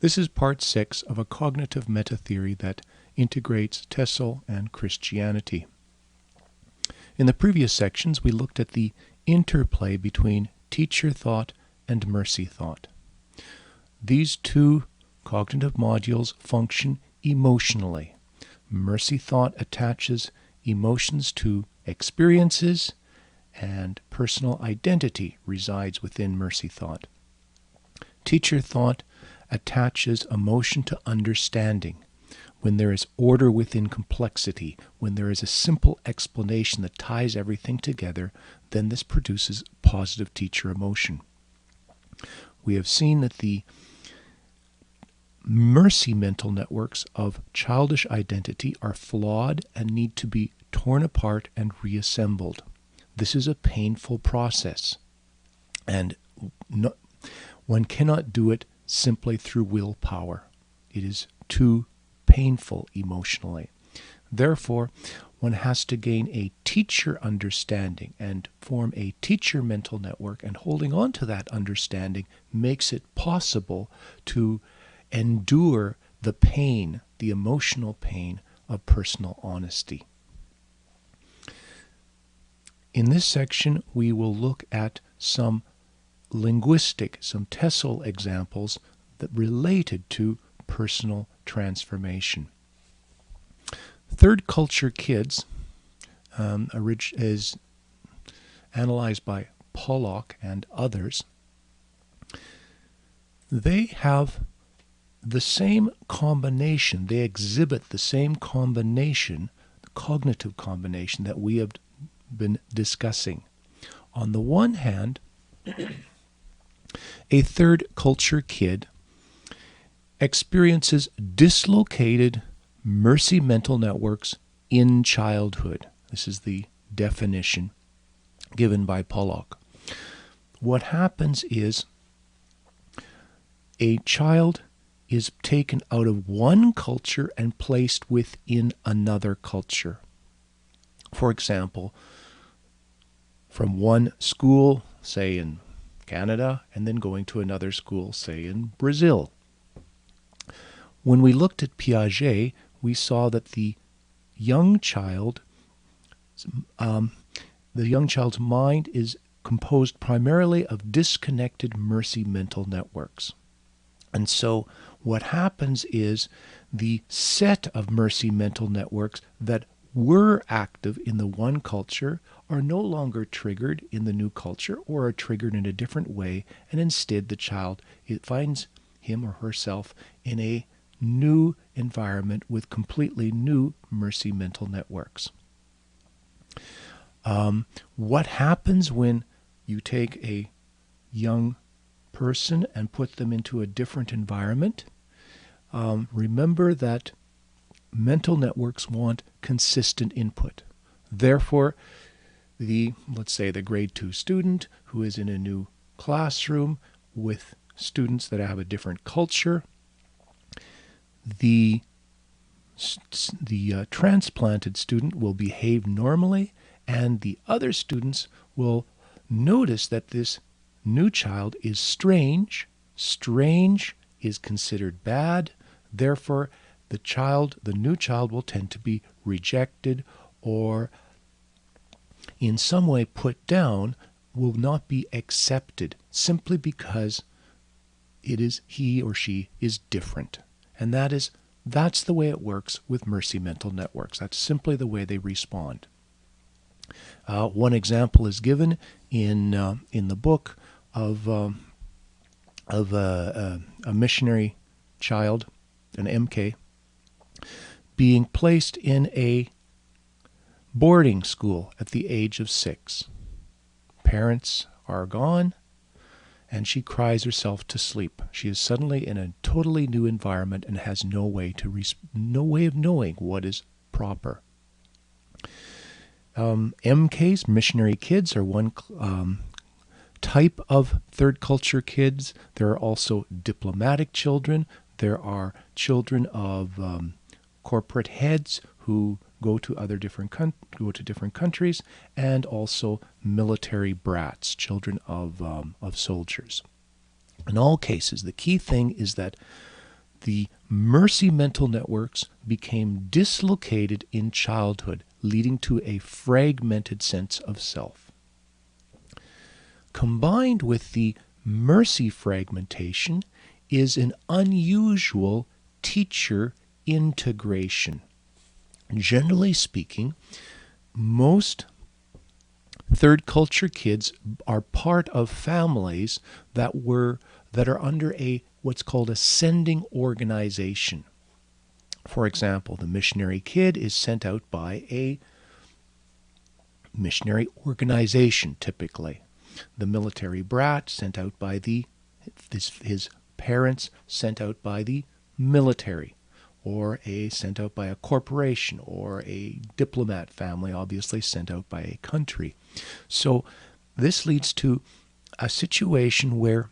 This is part 6 of a cognitive meta-theory that integrates TESOL and Christianity. In the previous sections, we looked at the interplay between teacher thought and mercy thought. These two cognitive modules function emotionally. Mercy thought attaches emotions to experiences, and personal identity resides within mercy thought. Teacher thought attaches emotion to understanding. When there is order within complexity, when there is a simple explanation that ties everything together, then this produces positive teacher emotion. We have seen that the mercy mental networks of childish identity are flawed and need to be torn apart and reassembled. This is a painful process, and one cannot do it simply through willpower. It is too painful emotionally. Therefore, one has to gain a teacher understanding and form a teacher mental network, and holding on to that understanding makes it possible to endure the pain, the emotional pain of personal honesty. In this section, we will look at some TESOL examples that related to personal transformation. Third culture kids is analyzed by Pollock and others. They have the same combination, they exhibit the same combination, the cognitive combination that we have been discussing. On the one hand, a third culture kid experiences dislocated mercy mental networks in childhood. This is the definition given by Pollock. What happens is a child is taken out of one culture and placed within another culture. For example, from one school, say in Canada, and then going to another school, say in Brazil. When we looked at Piaget, we saw that the young child's mind is composed primarily of disconnected mercy mental networks. And so what happens is the set of mercy mental networks that were active in the one culture are no longer triggered in the new culture, or are triggered in a different way, and instead the child finds him or herself in a new environment with completely new mercy mental networks. What happens when you take a young person and put them into a different environment? Remember that mental networks want consistent input. Therefore, let's say the grade 2 student who is in a new classroom with students that have a different culture, the transplanted student will behave normally, and the other students will notice that this new child is strange. Strange is considered bad. Therefore, the new child will tend to be rejected or in some way put down, will not be accepted simply because he or she is different. And that's the way it works with mercy mental networks. That's simply the way they respond. One example is given in the book of a missionary child, an MK, being placed in a boarding school at the age of 6. Parents are gone, and she cries herself to sleep. She is suddenly in a totally new environment and has no way of knowing what is proper. MKs, missionary kids, are one type of third culture kids. There are also diplomatic children. There are children of corporate heads who go to different countries, and also military brats, children of soldiers. In all cases, the key thing is that the mercy mental networks became dislocated in childhood, leading to a fragmented sense of self. Combined with the mercy fragmentation is an unusual teacher integration. Generally speaking, most third culture kids are part of families that are under a what's called ascending organization. For example, the missionary kid is sent out by a missionary organization, typically. The military brat sent out by his parents sent out by the military, or sent out by a corporation, or a diplomat family, obviously sent out by a country. So this leads to a situation where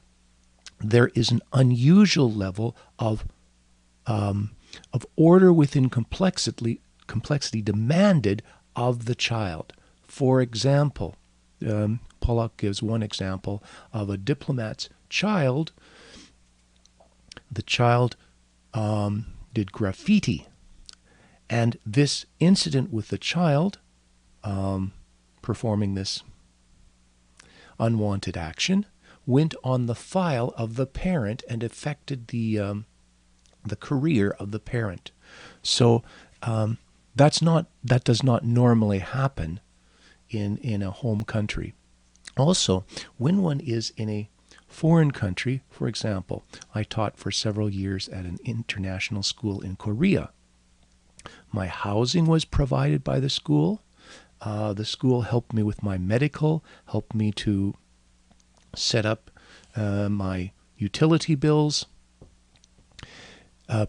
there is an unusual level of order within complexity demanded of the child. For example, Pollock gives one example of a diplomat's child. The child did graffiti, and this incident with the child performing this unwanted action went on the file of the parent and affected the career of the parent. So that does not normally happen in a home country. Also, when one is in a foreign country, for example, I taught for several years at an international school in Korea. My housing was provided by the school. The school helped me with my medical, helped me to set up my utility bills,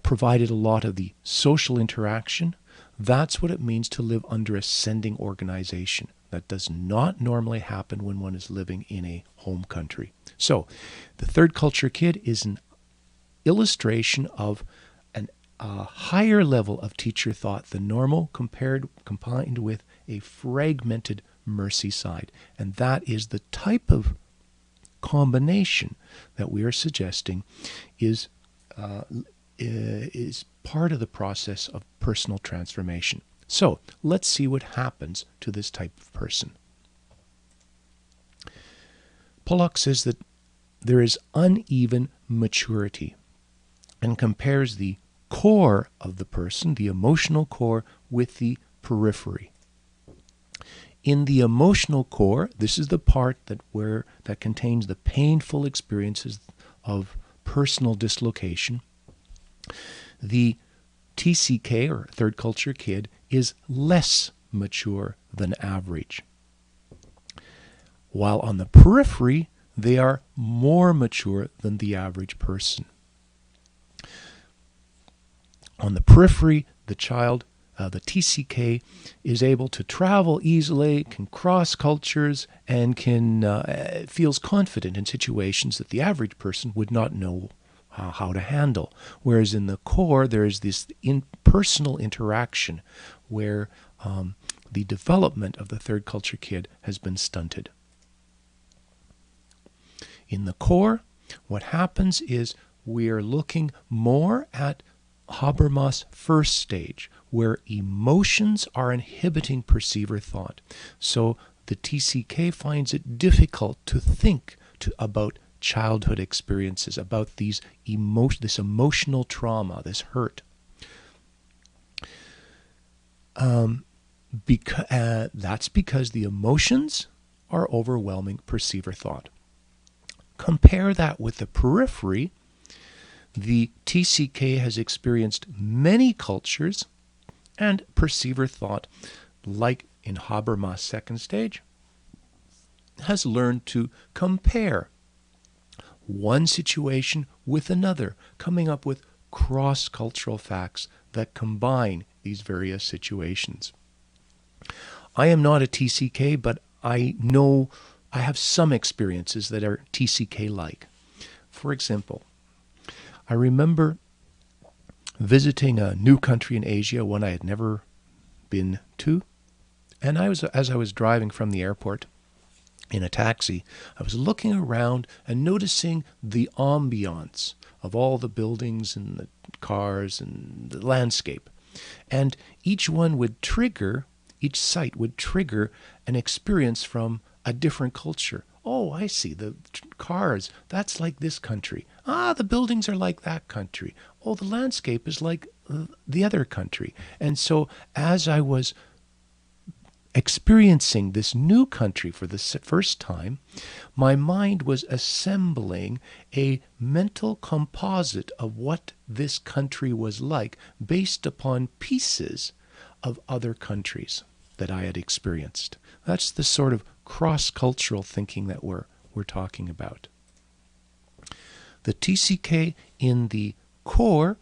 provided a lot of the social interaction. That's what it means to live under ascending organization. That does not normally happen when one is living in a home country. So, the third culture kid is an illustration of a higher level of teacher thought than normal, combined with a fragmented mercy side. And that is the type of combination that we are suggesting is part of the process of personal transformation. So let's see what happens to this type of person. Pollock says that there is uneven maturity and compares the core of the person, the emotional core, with the periphery. In the emotional core, this is the part that contains the painful experiences of personal dislocation. The TCK, or third culture kid, is less mature than average. While on the periphery, they are more mature than the average person. On the periphery, the child, the TCK, is able to travel easily, can cross cultures, and feels confident in situations that the average person would not know how to handle. Whereas in the core, there is this personal interaction where the development of the third culture kid has been stunted. In the core, what happens is we are looking more at Habermas' first stage, where emotions are inhibiting perceiver thought. So the TCK finds it difficult to think about childhood experiences, about this emotional trauma, this hurt. That's because the emotions are overwhelming perceiver thought. Compare that with the periphery. The TCK has experienced many cultures, and perceiver thought, like in Habermas' second stage, has learned to compare one situation with another, coming up with cross-cultural facts that combine these various situations. I am not a TCK, but I know I have some experiences that are TCK-like. For example, I remember visiting a new country in Asia, one I had never been to, and as I was driving from the airport in a taxi, I was looking around and noticing the ambiance of all the buildings and the cars and the landscape. And each site would trigger an experience from a different culture. Oh, I see. The cars, that's like this country. Ah, the buildings are like that country. Oh, the landscape is like the other country. And so as I was experiencing this new country for the first time, my mind was assembling a mental composite of what this country was like based upon pieces of other countries that I had experienced. That's the sort of cross-cultural thinking that we're talking about. The TCK in the core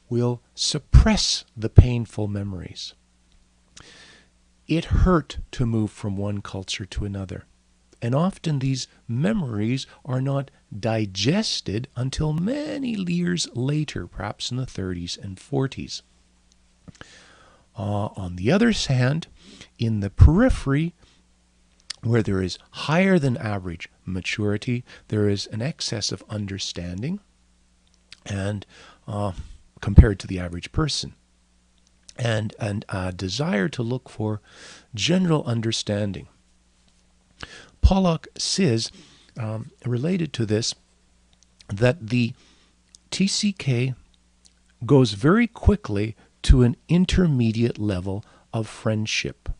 will suppress the painful memories. It hurt to move from one culture to another. And often these memories are not digested until many years later, perhaps in the 30s and 40s. On the other hand, in the periphery, where there is higher than average maturity, there is an excess of understanding and compared to the average person. And a desire to look for general understanding. Pollock says, related to this, that the TCK goes very quickly to an intermediate level of friendship.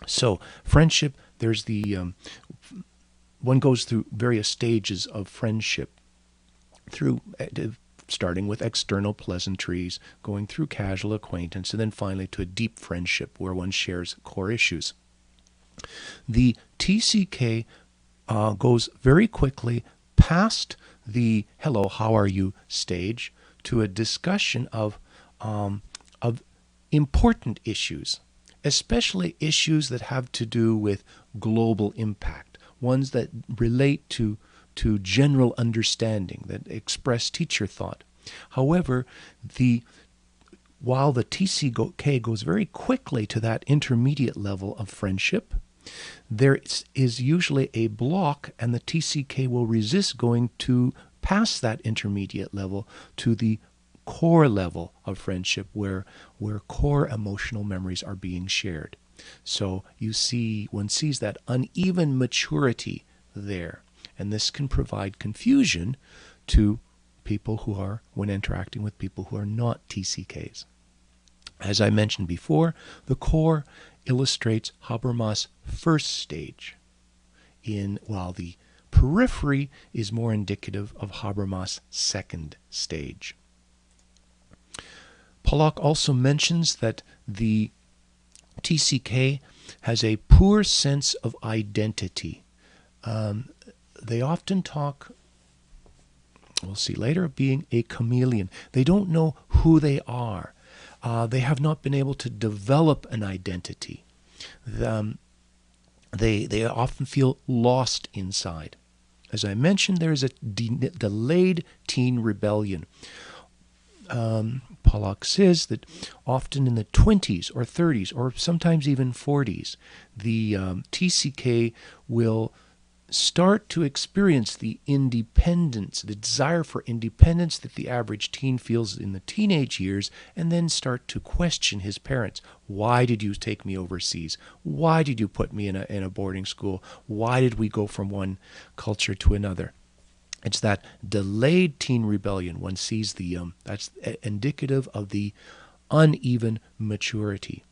So friendship, there's one goes through various stages of friendship, through starting with external pleasantries, going through casual acquaintance, and then finally to a deep friendship where one shares core issues. The TCK goes very quickly past the "hello, how are you" stage to a discussion of important issues, especially issues that have to do with global impact, ones that relate to general understanding, that express teacher thought. However, while the TCK goes very quickly to that intermediate level of friendship, there is usually a block, and the TCK will resist going to past that intermediate level to the core level of friendship where core emotional memories are being shared. So one sees that uneven maturity there. And this can provide confusion to people who are, when interacting with people who are not TCKs. As I mentioned before, the core illustrates Habermas' first stage, while the periphery is more indicative of Habermas' second stage. Pollock also mentions that the TCK has a poor sense of identity. They often talk, we'll see later, of being a chameleon. They don't know who they are. They have not been able to develop an identity. They often feel lost inside. As I mentioned, there is a delayed teen rebellion. Pollock says that often in the 20s or 30s or sometimes even 40s, the TCK will start to experience the independence, the desire for independence that the average teen feels in the teenage years, and then start to question his parents. Why did you take me overseas? Why did you put me in a boarding school? Why did we go from one culture to another? It's that delayed teen rebellion. One sees that's indicative of the uneven maturity.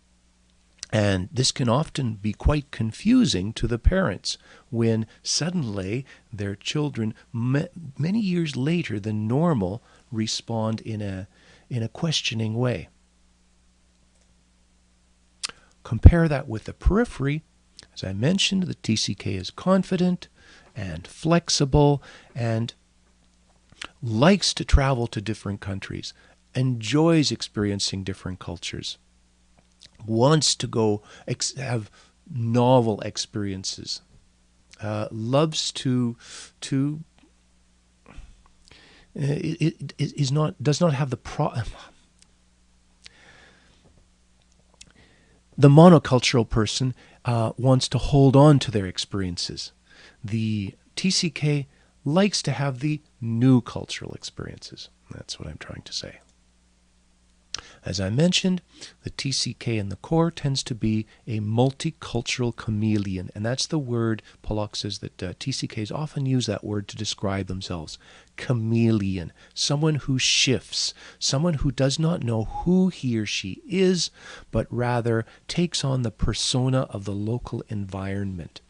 And this can often be quite confusing to the parents when suddenly their children, many years later than normal, respond in a questioning way. Compare that with the periphery. As I mentioned, the TCK is confident and flexible and likes to travel to different countries, enjoys experiencing different cultures, wants to go have novel experiences, loves to does not have the monocultural person wants to hold on to their experiences. The TCK likes to have the new cultural experiences. That's what I'm trying to say. As I mentioned, the TCK in the core tends to be a multicultural chameleon, and that's the word Pollock says that TCKs often use that word to describe themselves. Chameleon, someone who shifts, someone who does not know who he or she is, but rather takes on the persona of the local environment.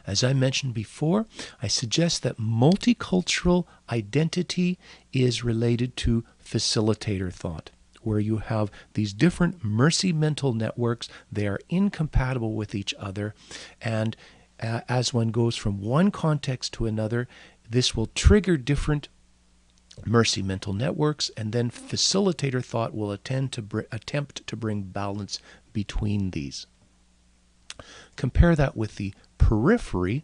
As I mentioned before, I suggest that multicultural identity is related to facilitator thought, where you have these different mercy mental networks. They are incompatible with each other, and as one goes from one context to another, this will trigger different mercy mental networks, and then facilitator thought will attempt to bring balance between these. Compare that with the periphery,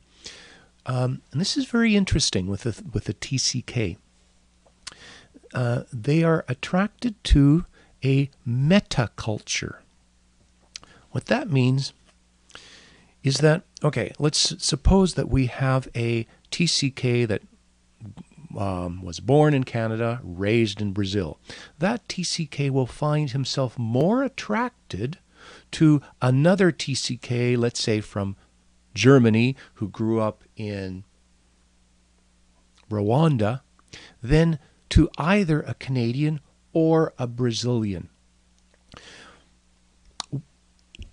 and this is very interesting with the TCK. They are attracted to a metaculture. What that means is that, okay, let's suppose that we have a TCK that was born in Canada, raised in Brazil. That TCK will find himself more attracted to another TCK, let's say from Germany, who grew up in Rwanda, than to either a Canadian or a Brazilian.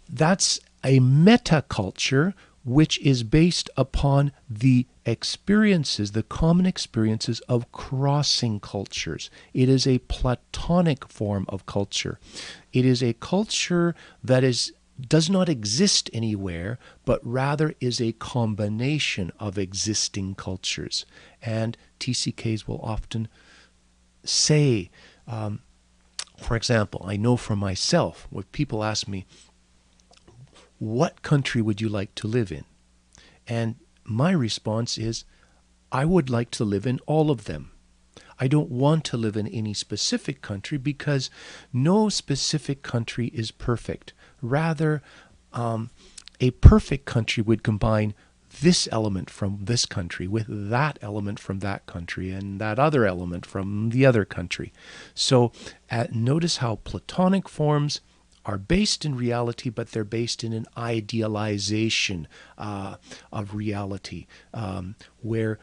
That's a metaculture which is based upon the experiences, the common experiences of crossing cultures. It is a Platonic form of culture. It is a culture that does not exist anywhere, but rather is a combination of existing cultures. And TCKs will often say, for example, I know for myself, when people ask me, what country would you like to live in? And my response is, I would like to live in all of them. I don't want to live in any specific country because no specific country is perfect. Rather, a perfect country would combine this element from this country with that element from that country and that other element from the other country. So notice how Platonic forms are based in reality, but they're based in an idealization of reality, where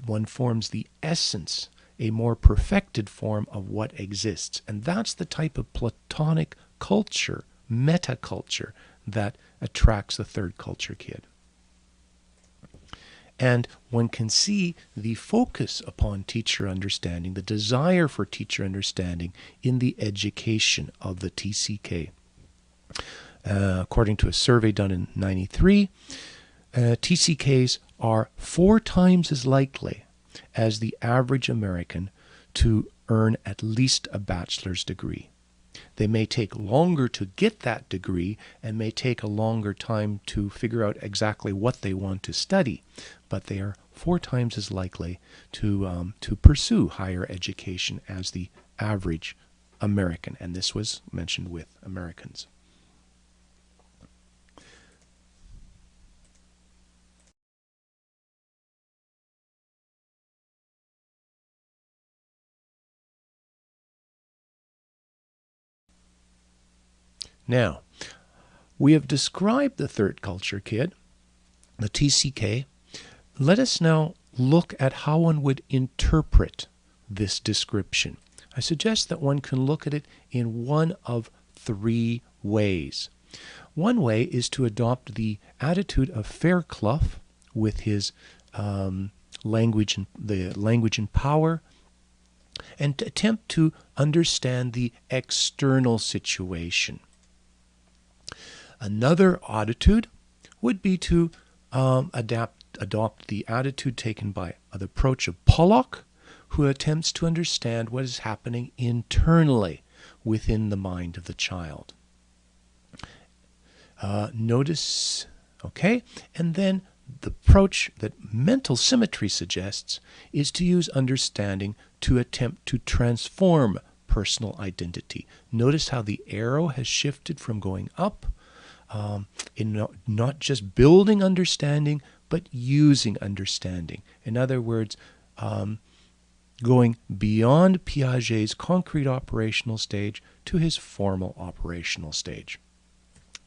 one forms the essence, a more perfected form of what exists. And that's the type of Platonic culture, metaculture, that attracts the third culture kid. And one can see the focus upon teacher understanding, the desire for teacher understanding in the education of the TCK. According to a survey done in '93, TCKs are 4 times as likely as the average American to earn at least a bachelor's degree. They may take longer to get that degree and may take a longer time to figure out exactly what they want to study, but they are 4 times as likely to pursue higher education as the average American, and this was mentioned with Americans. Now, we have described the third culture kid, the TCK. Let us now look at how one would interpret this description. I suggest that one can look at it in one of 3 ways. One way is to adopt the attitude of Fairclough with his language and power, and to attempt to understand the external situation. Another attitude would be to adopt the attitude taken by the approach of Pollock, who attempts to understand what is happening internally within the mind of the child. Notice, okay, and then the approach that mental symmetry suggests is to use understanding to attempt to transform personal identity. Notice how the arrow has shifted from going up in not just building understanding, but using understanding. In other words, going beyond Piaget's concrete operational stage to his formal operational stage.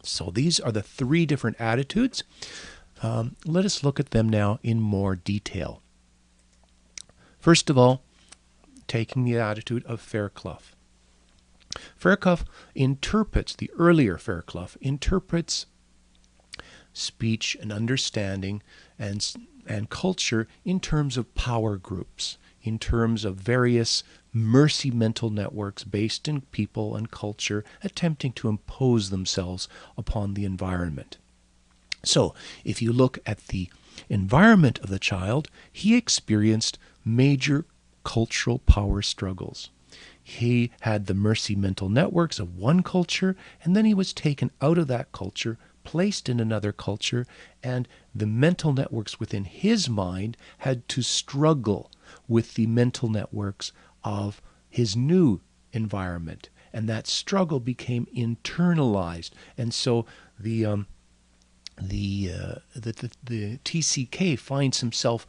So these are the three different attitudes. Let us look at them now in more detail. First of all, taking the attitude of Fairclough. Fairclough interprets, the earlier Fairclough interprets speech and understanding and culture in terms of power groups, in terms of various mercy mental networks based in people and culture attempting to impose themselves upon the environment. So, if you look at the environment of the child, he experienced major cultural power struggles. He had the mercy mental networks of one culture, and then he was taken out of that culture, placed in another culture, and the mental networks within his mind had to struggle with the mental networks of his new environment. And that struggle became internalized. And so the TCK finds himself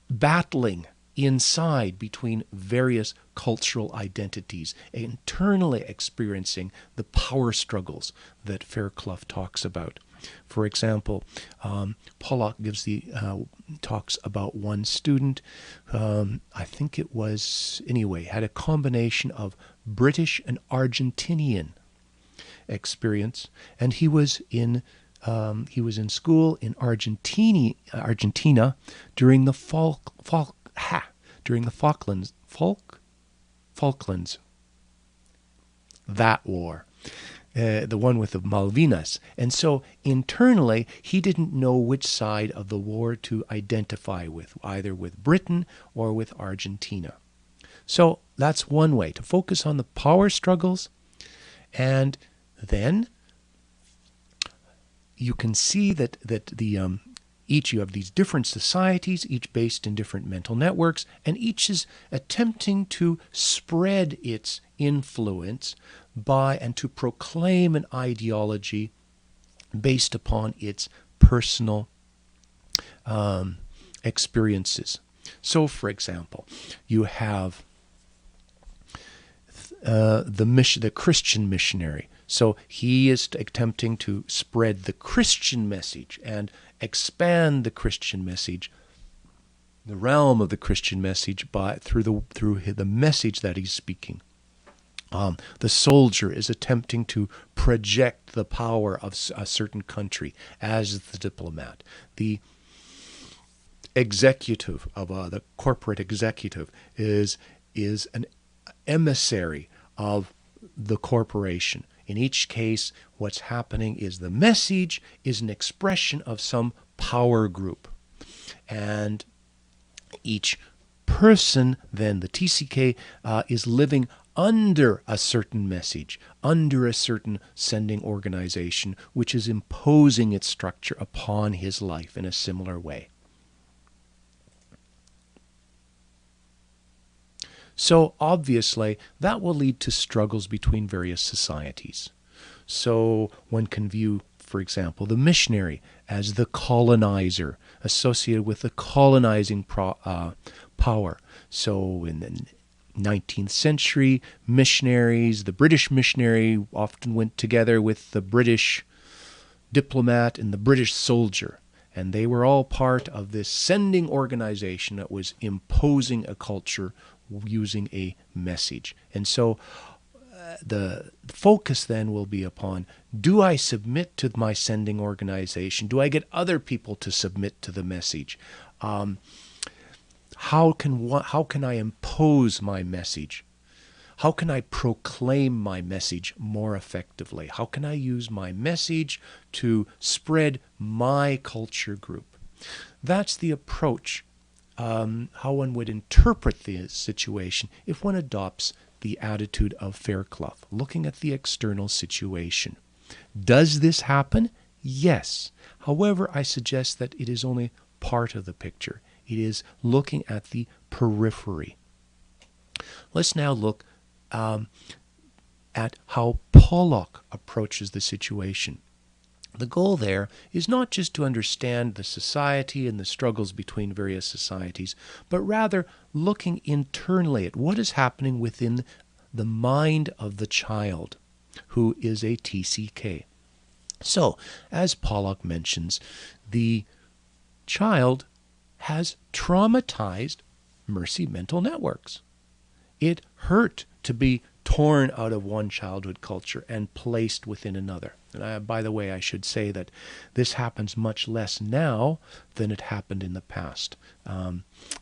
battling inside between various cultural identities, internally experiencing the power struggles that Fairclough talks about. For example, Pollock talks about one student, I think it was, anyway, had a combination of British and Argentinian experience, and he was in school in Argentina during the Falklands, that war, the one with the Malvinas. And so internally, he didn't know which side of the war to identify with, either with Britain or with Argentina. So that's one way, to focus on the power struggles, and then you can see that each, you have these different societies, each based in different mental networks, and each is attempting to spread its influence by and to proclaim an ideology based upon its personal experiences. So, for example, you have the Christian missionary. So he is attempting to spread the Christian message and expand the Christian message, the realm of the Christian message, through the message that he's speaking. The soldier is attempting to project the power of a certain country as the diplomat. The executive of the corporate executive is an emissary of the corporation. In each case, what's happening is the message is an expression of some power group. And each person, then the TCK, is living under a certain message, under a certain sending organization, which is imposing its structure upon his life in a similar way. So obviously, that will lead to struggles between various societies. So one can view, for example, the missionary as the colonizer, associated with the colonizing power. So in the 19th century, missionaries, the British missionary often went together with the British diplomat and the British soldier. And they were all part of this sending organization that was imposing a culture using a message. And so the focus then will be upon, do I submit to my sending organization? Do I get other people to submit to the message? How can I impose my message? How can I proclaim my message more effectively? How can I use my message to spread my culture group? That's the approach, how one would interpret the situation if one adopts the attitude of Fairclough, looking at the external situation. Does this happen? Yes. However, I suggest that it is only part of the picture. It is looking at the periphery. Let's now look at how Pollock approaches the situation. The goal there is not just to understand the society and the struggles between various societies, but rather looking internally at what is happening within the mind of the child, who is a TCK. So, as Pollock mentions, the child has traumatized mercy mental networks. It hurt to be torn out of one childhood culture and placed within another. And by the way, I should say that this happens much less now than it happened in the past.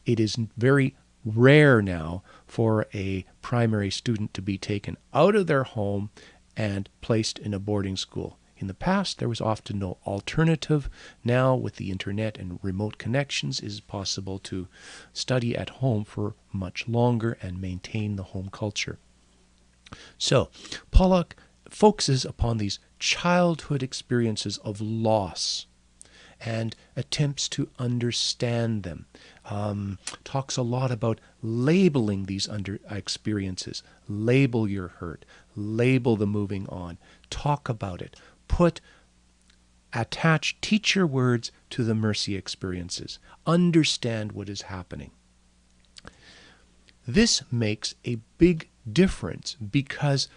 It is very rare now for a primary student to be taken out of their home and placed in a boarding school. In the past, there was often no alternative. Now, with the internet and remote connections, it is possible to study at home for much longer and maintain the home culture. So, Pollock focuses upon these childhood experiences of loss and attempts to understand them. Talks a lot about labeling these experiences. Label your hurt. Label the moving on. Talk about it. Attach teacher words to the mercy experiences. Understand what is happening. This makes a big difference because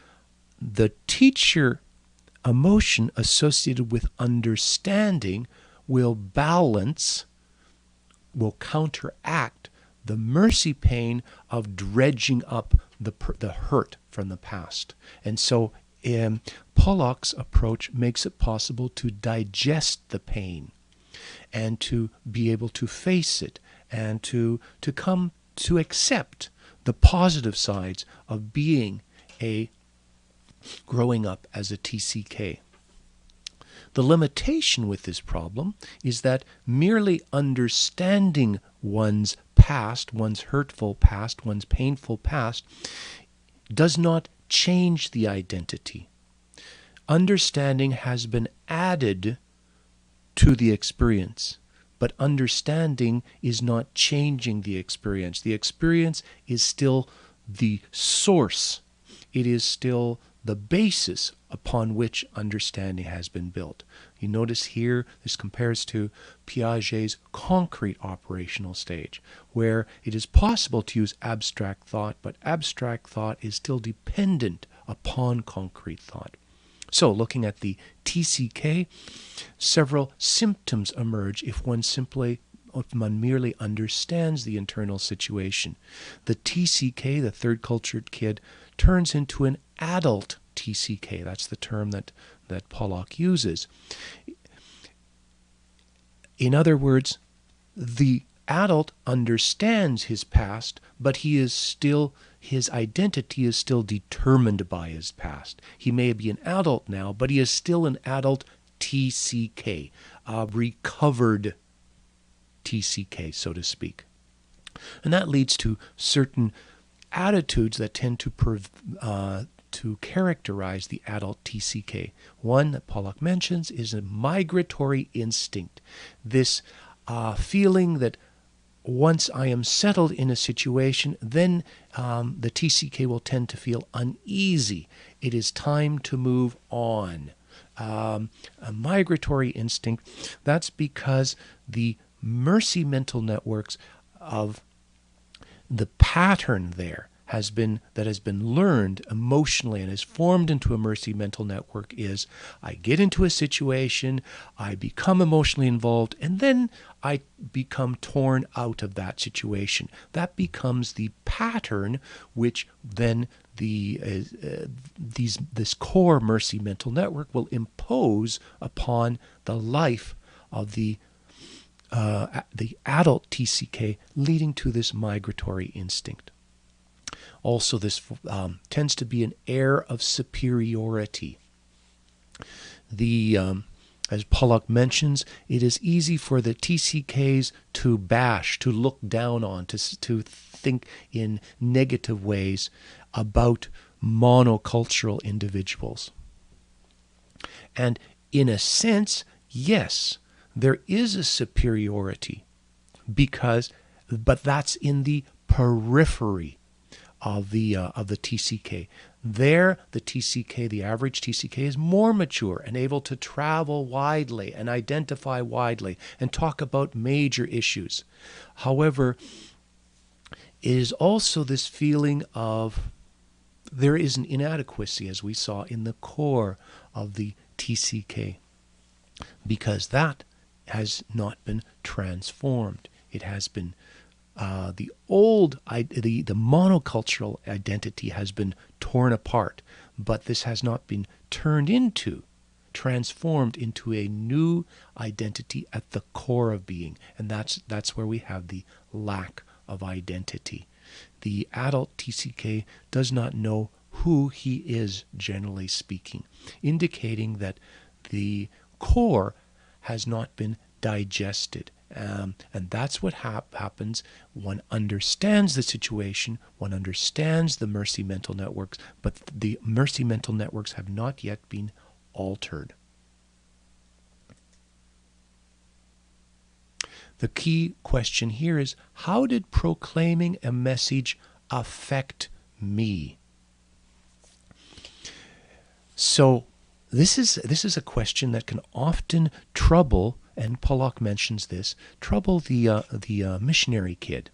the teacher emotion associated with understanding will counteract the mercy pain of dredging up the hurt from the past. And so Pollock's approach makes it possible to digest the pain and to be able to face it and to come to accept the positive sides of growing up as a TCK. The limitation with this problem is that merely understanding one's past, one's hurtful past, one's painful past, does not change the identity. Understanding has been added to the experience, but understanding is not changing the experience. The experience is still the source. It is still the basis upon which understanding has been built. You notice here, this compares to Piaget's concrete operational stage, where it is possible to use abstract thought, but abstract thought is still dependent upon concrete thought. So, looking at the TCK, several symptoms emerge if one merely understands the internal situation. The TCK, the third cultured kid, turns into an adult TCK. That's the term that Pollock uses. In other words, the adult understands his past, but his identity is still determined by his past. He may be an adult now, but he is still an adult TCK, a recovered TCK, so to speak. And that leads to certain attitudes that tend to characterize the adult TCK. One that Pollock mentions is a migratory instinct. This feeling that once I am settled in a situation, then the TCK will tend to feel uneasy. It is time to move on. A migratory instinct, that's because the mercy mental networks of the pattern there that has been learned emotionally and is formed into a mercy mental network is I get into a situation, I become emotionally involved, and then I become torn out of that situation. That becomes the pattern which then this core mercy mental network will impose upon the life of the adult TCK, leading to this migratory instinct. Also, this tends to be an air of superiority. As Pollock mentions, it is easy for the TCKs to bash, to look down on, to think in negative ways about monocultural individuals. And in a sense, yes, there is a superiority, but that's in the periphery of the TCK. There, the TCK, the average TCK, is more mature and able to travel widely and identify widely and talk about major issues. However, it is also this feeling of there is an inadequacy, as we saw in the core of the TCK, because that has not been transformed. It has been the monocultural identity has been torn apart, but this has not been transformed into a new identity at the core of being, and that's where we have the lack of identity. The adult TCK does not know who he is, generally speaking, indicating that the core has not been digested. And that's what happens. One understands the situation, one understands the mercy mental networks, but the mercy mental networks have not yet been altered. The key question here is, how did proclaiming a message affect me? So this is a question that can often trouble, and Pollock mentions this, trouble the missionary kid.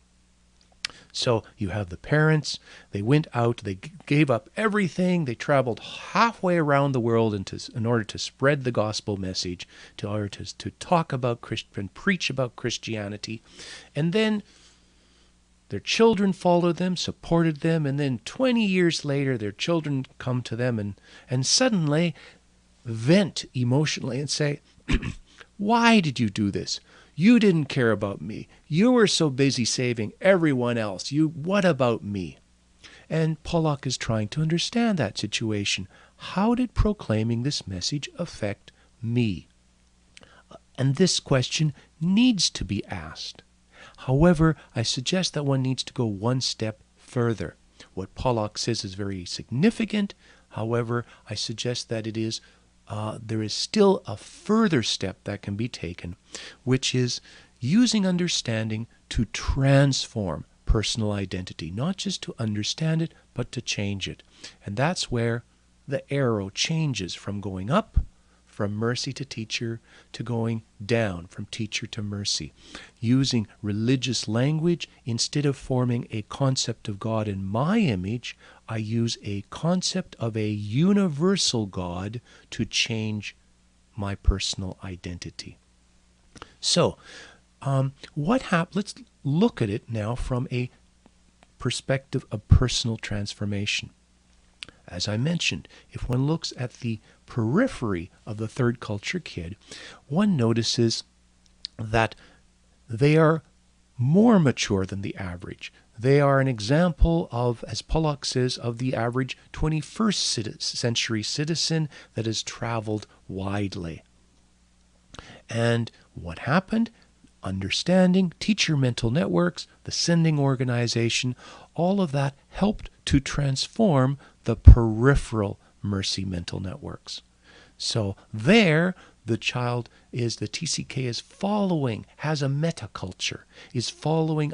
So you have the parents, they went out, they gave up everything, they traveled halfway around the world in order to spread the gospel message, to talk about and preach about Christianity. And then their children followed them, supported them, and then 20 years later their children come to them and suddenly vent emotionally and say, "Why did you do this? You didn't care about me. You were so busy saving everyone else. What about me?" And Pollock is trying to understand that situation. How did proclaiming this message affect me? And this question needs to be asked. However, I suggest that one needs to go one step further. What Pollock says is very significant. However, I suggest that there is still a further step that can be taken, which is using understanding to transform personal identity, not just to understand it, but to change it. And that's where the arrow changes from going up, from mercy to teacher, to going down, from teacher to mercy. Using religious language, instead of forming a concept of God in my image, I use a concept of a universal God to change my personal identity. So, let's look at it now from a perspective of personal transformation. As I mentioned, if one looks at the periphery of the third culture kid, one notices that they are more mature than the average. They are an example of, as Pollock says, of the average 21st century citizen that has traveled widely. And what happened? Understanding, teacher mental networks, the sending organization, all of that helped to transform the peripheral mercy mental networks. So there, the TCK is following, has a metaculture, is following,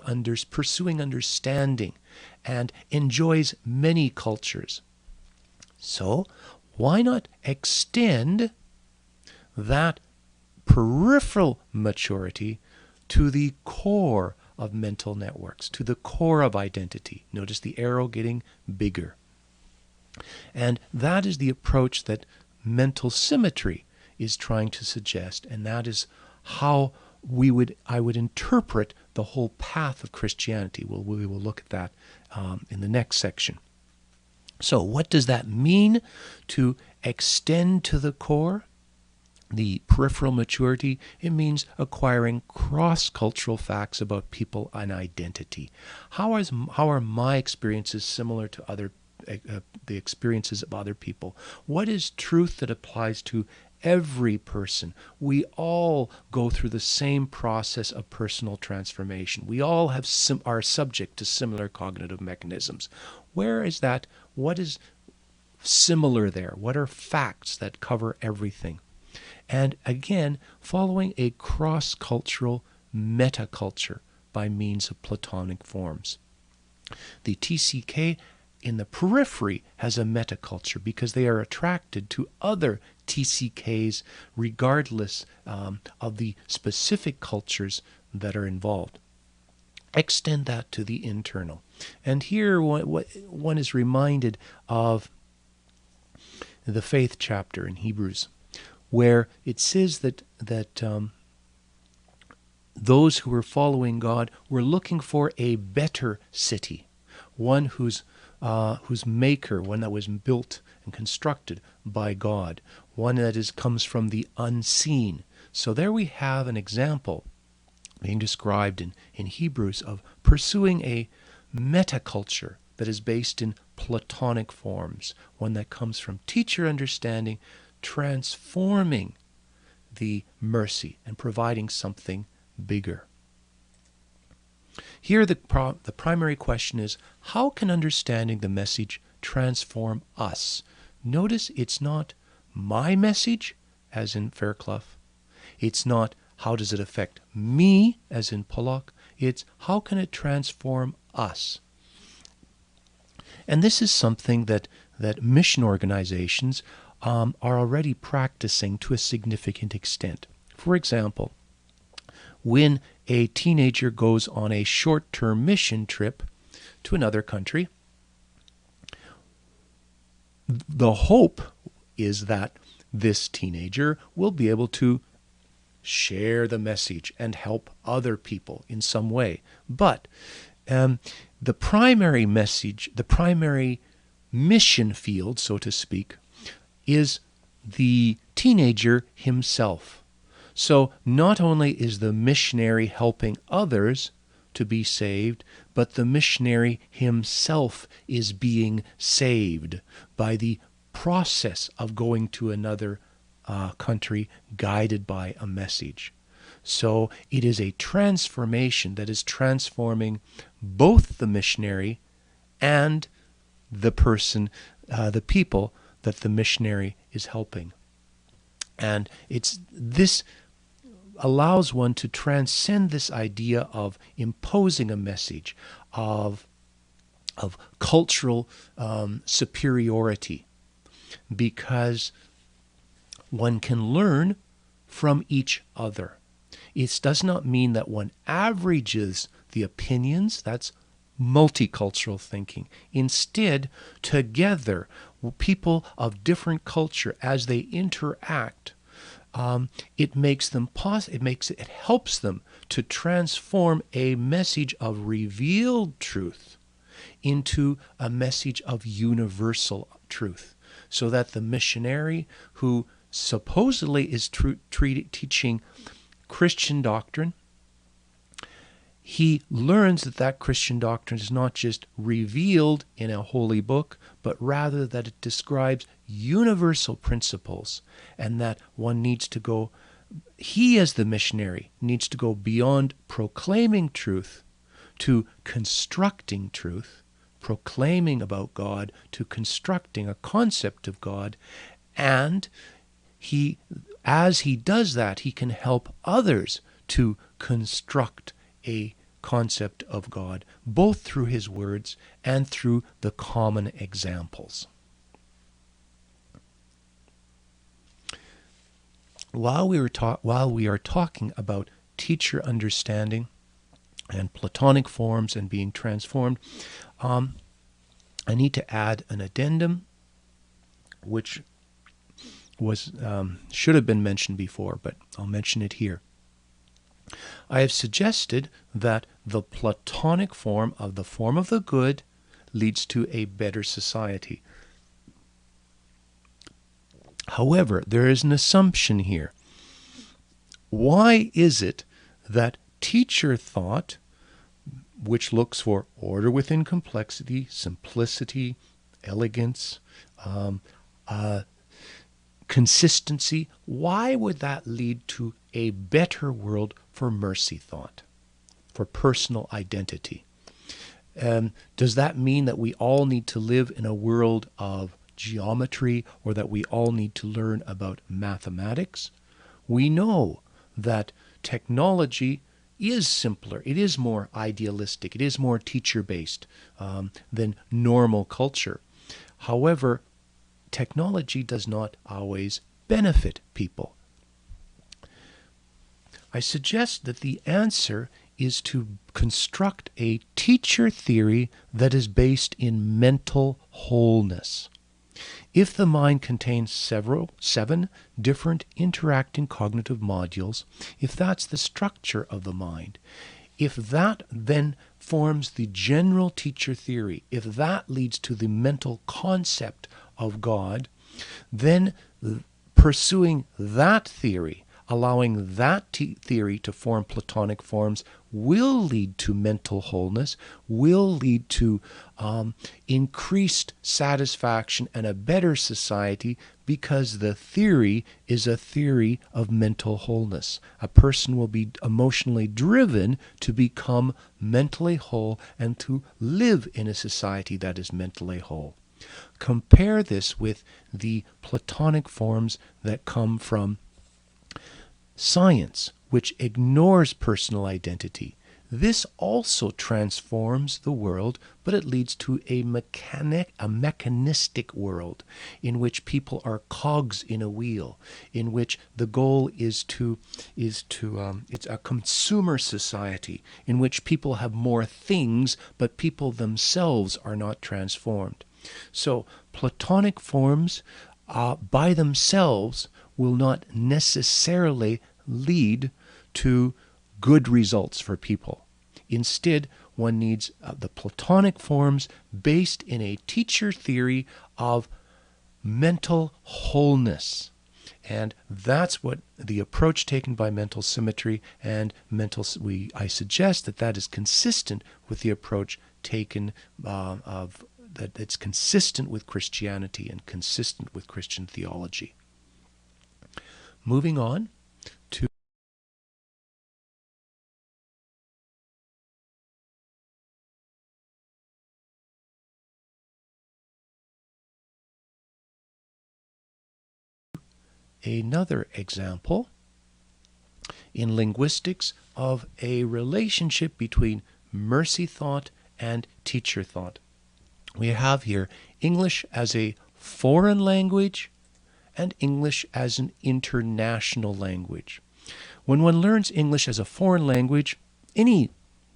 pursuing understanding, and enjoys many cultures. So why not extend that peripheral maturity to the core of mental networks, to the core of identity? Notice the arrow getting bigger. And that is the approach that mental symmetry is trying to suggest, and that is how I would interpret the whole path of Christianity. We will look at that in the next section. So what does that mean to extend to the core? The peripheral maturity, it means acquiring cross-cultural facts about people and identity. How are my experiences similar to the experiences of other people? What is truth that applies to every person? We all go through the same process of personal transformation. We all are subject to similar cognitive mechanisms. Where is that? What is similar there? What are facts that cover everything? And again, following a cross-cultural metaculture by means of Platonic forms. The TCK in the periphery has a metaculture because they are attracted to other TCKs regardless of the specific cultures that are involved. Extend that to the internal. And here one is reminded of the faith chapter in Hebrews, where it says that those who were following God were looking for a better city, one whose maker, one that was built and constructed by God, one that comes from the unseen. So there we have an example being described in Hebrews of pursuing a metaculture that is based in Platonic forms, one that comes from teacher understanding, transforming the mercy and providing something bigger. Here the primary question is, how can understanding the message transform us? Notice it's not my message, as in Fairclough. It's not how does it affect me, as in Pollock. It's how can it transform us? And this is something that mission organizations are already practicing to a significant extent. For example, when a teenager goes on a short-term mission trip to another country, the hope is that this teenager will be able to share the message and help other people in some way. But the primary message, the primary mission field, so to speak, is the teenager himself. So not only is the missionary helping others to be saved, but the missionary himself is being saved by the process of going to another country guided by a message. So it is a transformation that is transforming both the missionary and the person, the people that the missionary is helping. And this allows one to transcend this idea of imposing a message, of cultural superiority, because one can learn from each other. It does not mean that one averages the opinions. That's multicultural thinking. Instead, together, people of different culture, as they interact, it helps them to transform a message of revealed truth into a message of universal truth, so that the missionary who supposedly is teaching Christian doctrine, he learns that Christian doctrine is not just revealed in a holy book, but rather that it describes universal principles, and that one needs to go, he as the missionary needs to go beyond proclaiming truth to constructing truth, proclaiming about God to constructing a concept of God, and as he does that, he can help others to construct a concept of God, both through his words and through the common examples. While we are talking about teacher understanding and Platonic forms and being transformed, I need to add an addendum, which should have been mentioned before, but I'll mention it here. I have suggested that the Platonic form of the good leads to a better society. However, there is an assumption here. Why is it that teacher thought, which looks for order within complexity, simplicity, elegance, consistency, why would that lead to a better world for mercy thought, for personal identity? Does that mean that we all need to live in a world of geometry, or that we all need to learn about mathematics? We know that technology is simpler, it is more idealistic, it is more teacher-based than normal culture. However, technology does not always benefit people. I suggest that the answer is to construct a teacher theory that is based in mental wholeness. If the mind contains seven different interacting cognitive modules, if that's the structure of the mind, if that then forms the general teacher theory, if that leads to the mental concept of God, then pursuing that theory, allowing that theory to form Platonic forms, will lead to mental wholeness, will lead to increased satisfaction and a better society, because the theory is a theory of mental wholeness. A person will be emotionally driven to become mentally whole and to live in a society that is mentally whole. Compare this with the Platonic forms that come from science, which ignores personal identity. This also transforms the world, but it leads to a mechanistic world in which people are cogs in a wheel, in which the goal is it's a consumer society in which people have more things, but people themselves are not transformed. So Platonic forms by themselves will not necessarily lead to good results for people. Instead, one needs the Platonic forms based in a teacher theory of mental wholeness. And that's what the approach taken by mental symmetry and I suggest that is consistent with the approach taken that it's consistent with Christianity and consistent with Christian theology. Moving on to another example in linguistics of a relationship between mercy thought and teacher thought. We have here English as a foreign language and English as an international language. When one learns English as a foreign language, any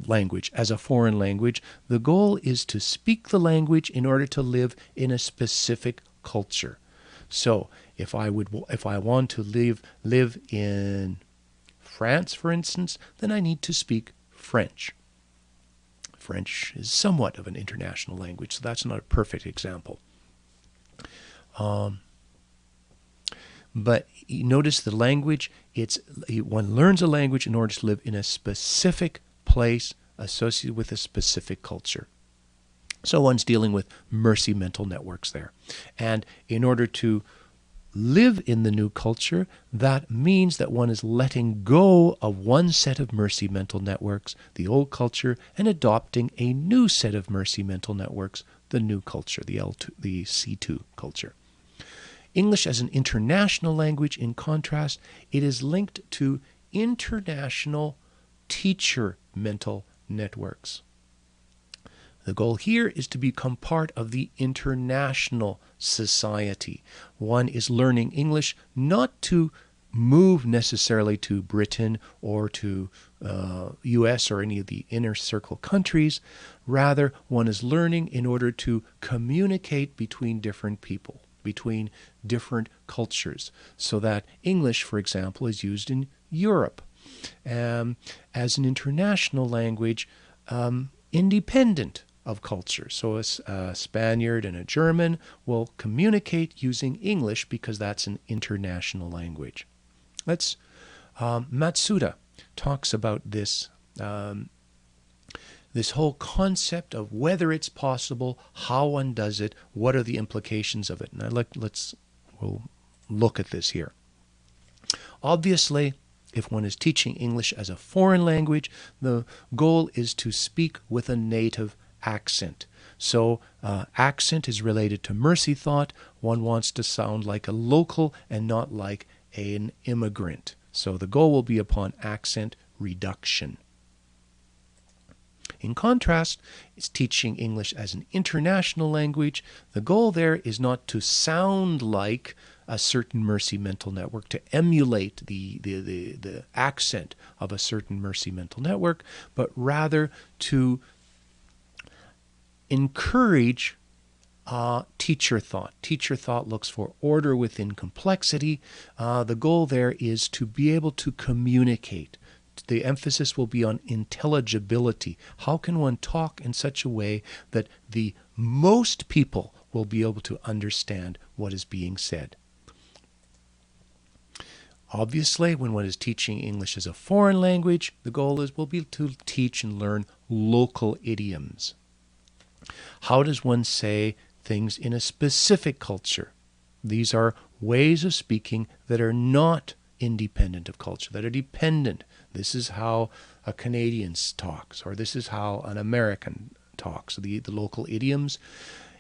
language as a foreign language, the goal is to speak the language in order to live in a specific culture. So if I want to live in France, for instance, then I need to speak French. French is somewhat of an international language, so that's not a perfect example. But you notice the language, one learns a language in order to live in a specific place associated with a specific culture. So one's dealing with mercy mental networks there. And in order to live in the new culture, that means that one is letting go of one set of mercy mental networks, the old culture, and adopting a new set of mercy mental networks, the new culture, the C2 culture. English as an international language, in contrast, it is linked to international teacher mental networks. The goal here is to become part of the international society. One is learning English not to move necessarily to Britain or to US or any of the inner circle countries. Rather, one is learning in order to communicate between different people, between different cultures, so that English, for example, is used in Europe as an international language, independent of culture. So a Spaniard and a German will communicate using English because that's an international language. Matsuda talks about this this whole concept of whether it's possible, how one does it, what are the implications of it. And we'll look at this here. Obviously, if one is teaching English as a foreign language, the goal is to speak with a native accent. So accent is related to mercy thought. One wants to sound like a local and not like an immigrant. So the goal will be upon accent reduction. In contrast, it's teaching English as an international language. The goal there is not to sound like a certain Mercy mental network, to emulate the accent of a certain Mercy mental network, but rather to encourage teacher thought. Teacher thought looks for order within complexity. The goal there is to be able to communicate. The emphasis will be on intelligibility. How can one talk in such a way that the most people will be able to understand what is being said? Obviously, when one is teaching English as a foreign language, the goal will be to teach and learn local idioms. How does one say things in a specific culture? These are ways of speaking that are not independent of culture, that are dependent. This is how a Canadian talks, or this is how an American talks, the local idioms.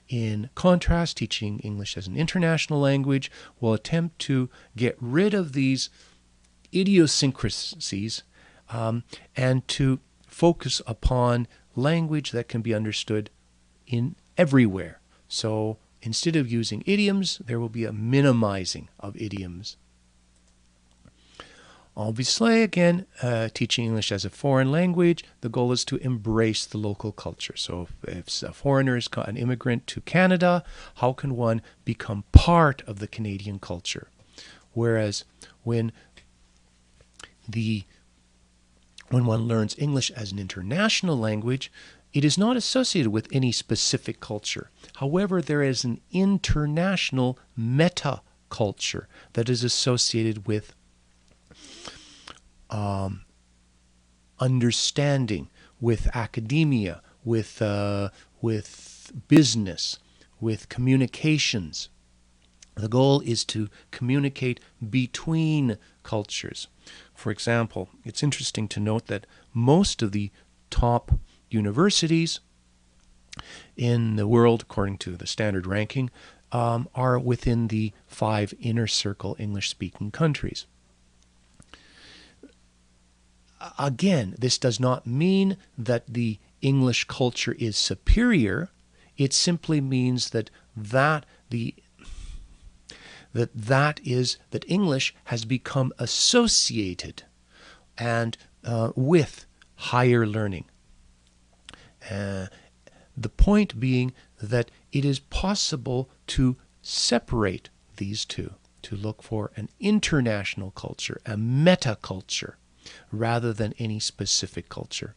In contrast, teaching English as an international language will attempt to get rid of these idiosyncrasies and to focus upon language that can be understood in everywhere. So instead of using idioms, there will be a minimizing of idioms. Obviously, again, teaching English as a foreign language, the goal is to embrace the local culture. So if a foreigner is an immigrant to Canada, how can one become part of the Canadian culture? Whereas when one learns English as an international language, it is not associated with any specific culture. However, there is an international meta-culture that is associated with understanding, with academia, with business, with communications. The goal is to communicate between cultures. For example, it's interesting to note that most of the top universities in the world, according to the standard ranking, are within the 5 inner circle English-speaking countries. Again, this does not mean that the English culture is superior. It simply means that English has become associated and with higher learning. The point being that it is possible to separate these two, to look for an international culture, a meta-culture, rather than any specific culture.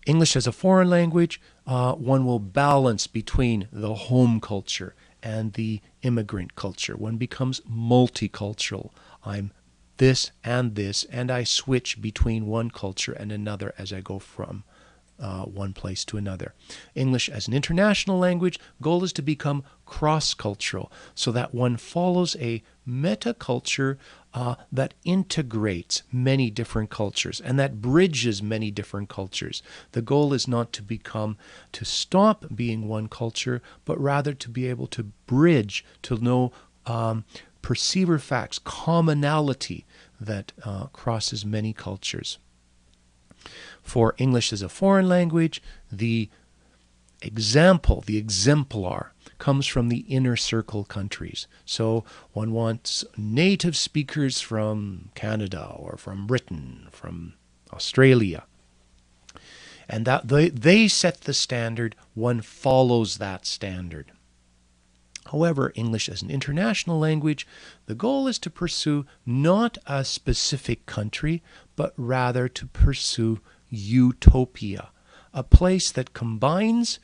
English as a foreign language, one will balance between the home culture and the immigrant culture. One becomes multicultural. I'm this, and I switch between one culture and another as I go from one place to another. English as an international language, goal is to become cross-cultural, so that one follows a meta-culture that integrates many different cultures and that bridges many different cultures. The goal is not to stop being one culture, but rather to be able to bridge, to know perceiver facts, commonality that crosses many cultures. For English as a foreign language, the exemplar, comes from the inner circle countries. So one wants native speakers from Canada or from Britain, from Australia. And that they set the standard, one follows that standard. However, English as an international language, the goal is to pursue not a specific country, but rather to pursue utopia, a place that combines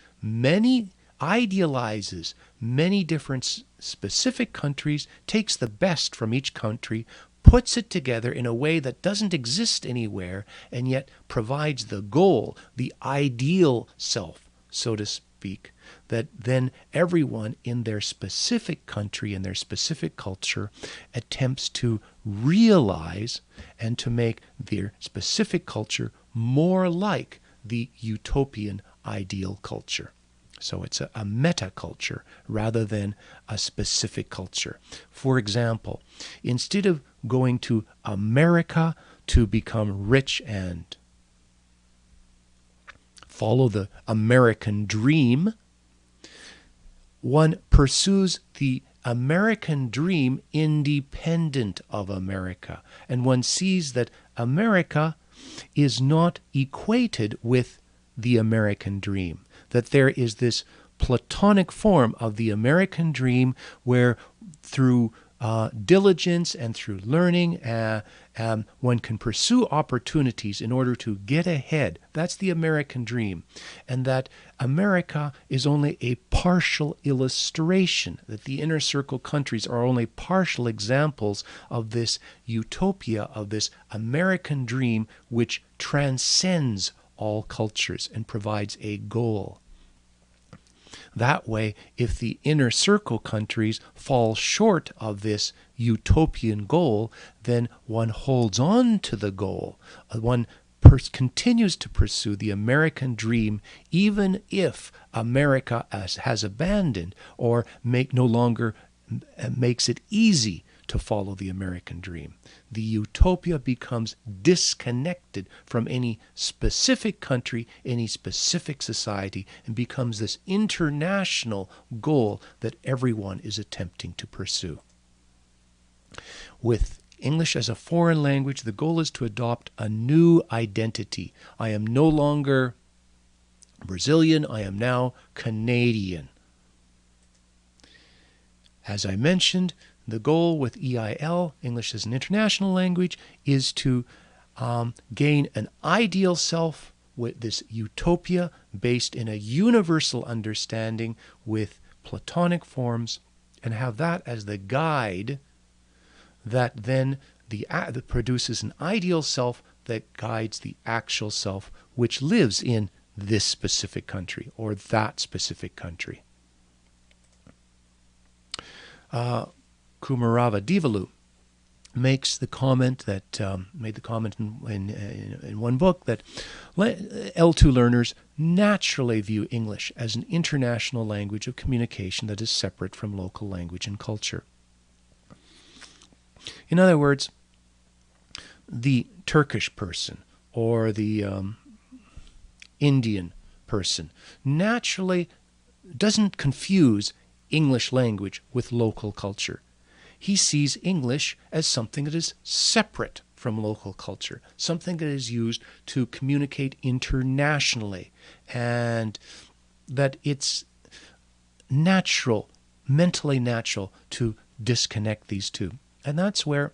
idealizes many different specific countries, takes the best from each country, puts it together in a way that doesn't exist anywhere, and yet provides the goal, the ideal self, so to speak, that then everyone in their specific country and their specific culture attempts to realize and to make their specific culture more like the utopian ideal culture. So it's a meta-culture rather than a specific culture. For example, instead of going to America to become rich and follow the American dream. One pursues the American dream independent of America. And one sees that America is not equated with the American dream, that there is this Platonic form of the American dream where through diligence and through learning, one can pursue opportunities in order to get ahead. That's the American dream. And that America is only a partial illustration, that the inner circle countries are only partial examples of this utopia, of this American dream which transcends all cultures and provides a goal. That way, if the inner circle countries fall short of this utopian goal, then one holds on to the goal. One continues to pursue the American dream, even if America has abandoned or no longer makes it easy to follow the American dream. The utopia becomes disconnected from any specific country, any specific society, and becomes this international goal that everyone is attempting to pursue. With English as a foreign language, the goal is to adopt a new identity. I am no longer Brazilian, I am now Canadian. As I mentioned, the goal with EIL, English as an international language, is to gain an ideal self with this utopia based in a universal understanding with Platonic forms, and have that as the guide that then that produces an ideal self that guides the actual self which lives in this specific country or that specific country. Kumarava Divalu makes the comment that made the comment in one book that L2 learners naturally view English as an international language of communication that is separate from local language and culture. In other words, the Turkish person or the Indian person naturally doesn't confuse English language with local culture. He sees English as something that is separate from local culture, something that is used to communicate internationally, and that it's natural, mentally natural, to disconnect these two. And that's where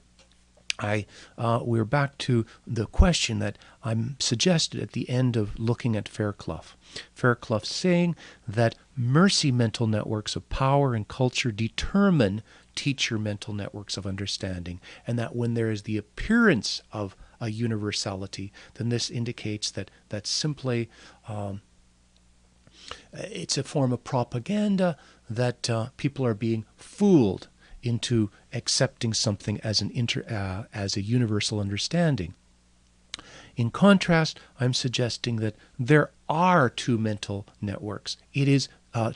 we're back to the question that I'm suggested at the end of looking at Fairclough. Fairclough saying that mercy mental networks of power and culture determine teacher mental networks of understanding, and that when there is the appearance of a universality, then this indicates that that's simply it's a form of propaganda, that people are being fooled into accepting something as as a universal understanding. In contrast, I'm suggesting that there are two mental networks. It is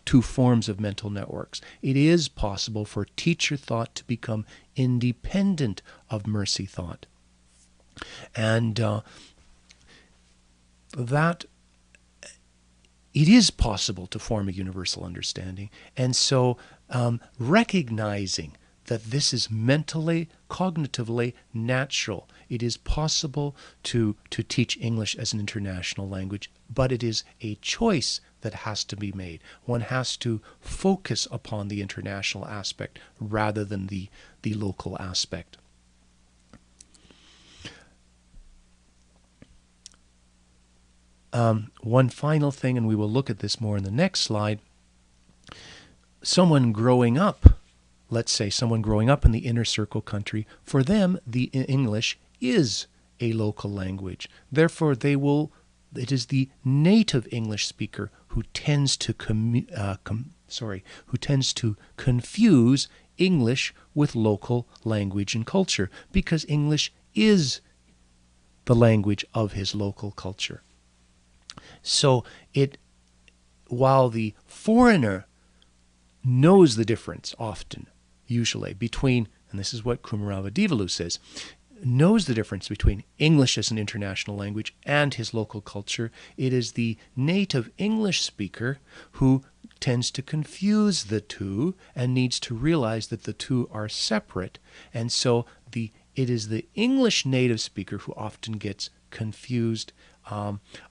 two forms of mental networks. It is possible for teacher thought to become independent of mercy thought. And that it is possible to form a universal understanding. And so recognizing that this is mentally, cognitively natural. It is possible to teach English as an international language, but it is a choice that has to be made. One has to focus upon the international aspect rather than the local aspect. One final thing, and we will look at this more in the next slide. Someone growing up, let's say someone growing up in the inner circle country, for them the English is a local language. Therefore, it is the native English speaker who tends to confuse English with local language and culture, because English is the language of his local culture. So while the foreigner knows the difference often, usually, between, and this is what Kumarava Divalu says, knows the difference between English as an international language and his local culture. It is the native English speaker who tends to confuse the two and needs to realize that the two are separate. And so it is the English native speaker who often gets confused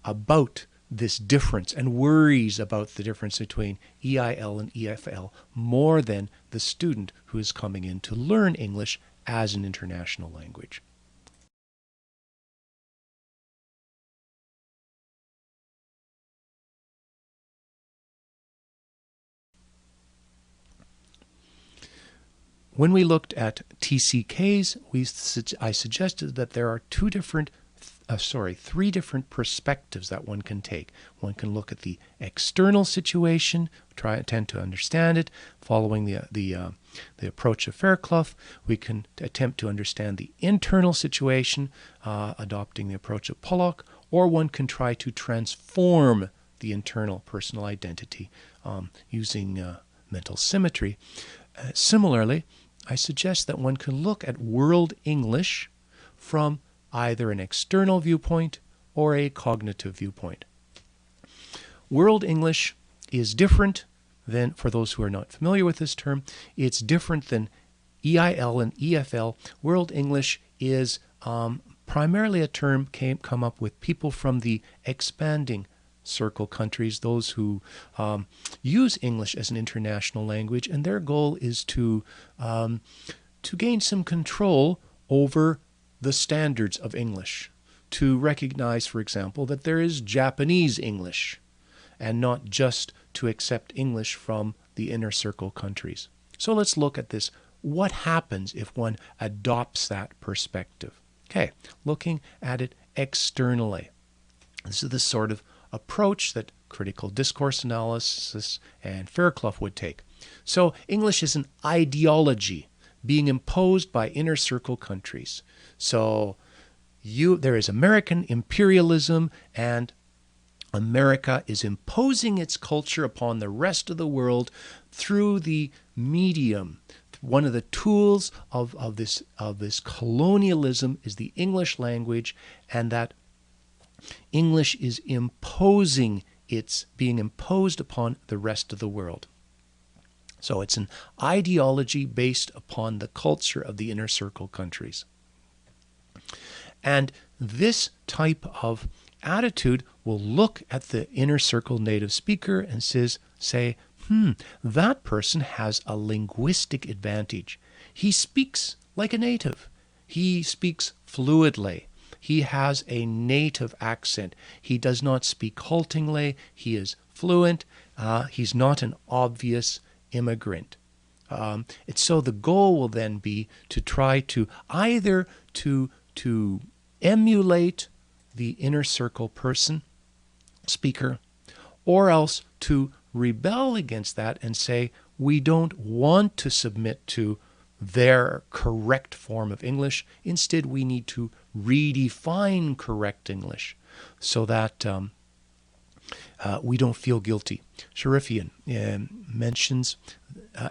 about this difference and worries about the difference between EIL and EFL more than the student who is coming in to learn English as an international language. When we looked at TCKs, I suggested that there are three different perspectives that one can take. One can look at the external situation, attempt to understand it, following the approach of Fairclough. We can attempt to understand the internal situation, adopting the approach of Pollock, or one can try to transform the internal personal identity using mental symmetry. Similarly, I suggest that one can look at World English from either an external viewpoint or a cognitive viewpoint. World English is different than, for those who are not familiar with this term, it's different than EIL and EFL. World English is primarily a term come up with people from the expanding circle countries, those who use English as an international language, and their goal is to gain some control over the standards of English, to recognize, for example, that there is Japanese English, and not just to accept English from the inner circle countries. So let's look at this. What happens if one adopts that perspective? Okay, looking at it externally. This is the sort of approach that critical discourse analysis and Fairclough would take. So English is an ideology being imposed by inner circle countries. So there is American imperialism, and America is imposing its culture upon the rest of the world through the medium. One of the tools of this colonialism is the English language, and that English is being imposed upon the rest of the world. So it's an ideology based upon the culture of the inner circle countries. And this type of attitude will look at the inner circle native speaker and say, that person has a linguistic advantage. He speaks like a native. He speaks fluidly. He has a native accent. He does not speak haltingly. He is fluent. He's not an obvious immigrant. So the goal will then be to try to either to emulate the inner circle speaker, or else to rebel against that and say, we don't want to submit to their correct form of English. Instead, we need to redefine correct English so that we don't feel guilty. Sharifian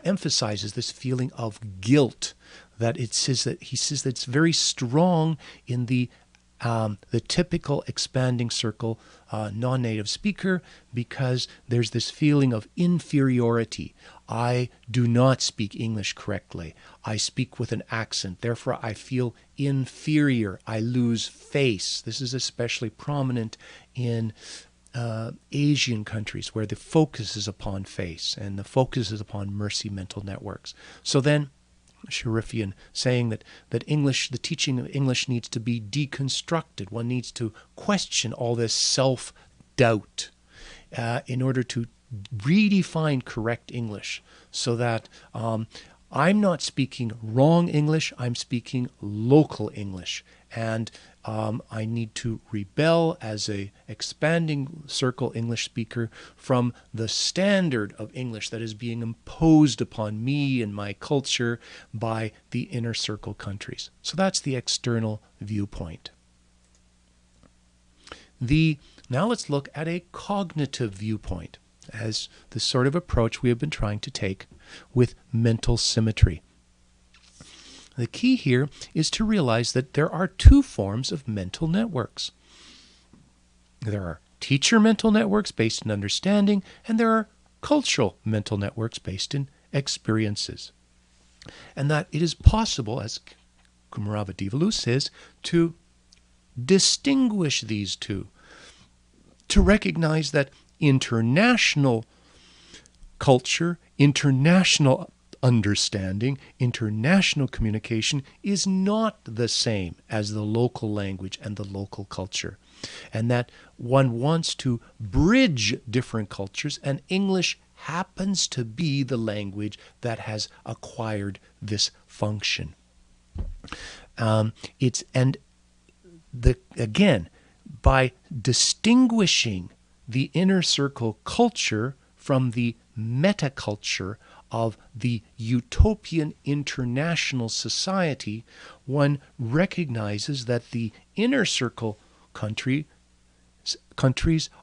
emphasizes this feeling of guilt, that he says that it's very strong in the typical expanding circle non-native speaker, because there's this feeling of inferiority. I do not speak English correctly. I speak with an accent. Therefore, I feel inferior. I lose face. This is especially prominent in Asian countries, where the focus is upon face and the focus is upon mercy mental networks. So then, Sharifian saying that the teaching of English needs to be deconstructed. One needs to question all this self-doubt in order to redefine correct English, so that I'm not speaking wrong English, I'm speaking local English. And I need to rebel as a expanding circle English speaker from the standard of English that is being imposed upon me and my culture by the inner circle countries. So that's the external viewpoint. Now let's look at a cognitive viewpoint as the sort of approach we have been trying to take with mental symmetry. The key here is to realize that there are two forms of mental networks. There are teacher mental networks based in understanding, and there are cultural mental networks based in experiences. And that it is possible, as Kumaravadevalu says, to distinguish these two, to recognize that international culture, international understanding, international communication is not the same as the local language and the local culture, and that one wants to bridge different cultures, and English happens to be the language that has acquired this function. Again, by distinguishing the inner circle culture from the metaculture of the utopian international society, one recognizes that the inner circle countries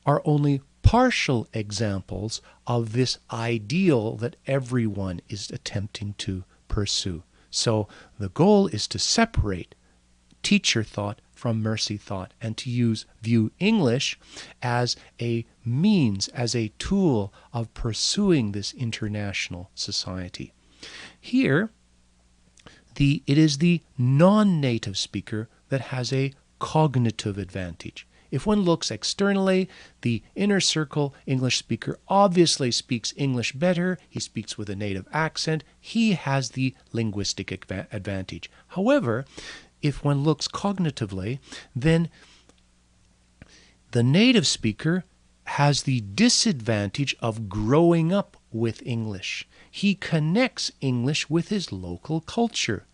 are only partial examples of this ideal that everyone is attempting to pursue. So the goal is to separate teacher thought from mercy thought, and to view English as a means, as a tool of pursuing this international society. Here, it is the non-native speaker that has a cognitive advantage. If one looks externally, the inner circle English speaker obviously speaks English better. He speaks with a native accent. He has the linguistic advantage. However, if one looks cognitively, then the native speaker has the disadvantage of growing up with English. He connects English with his local culture.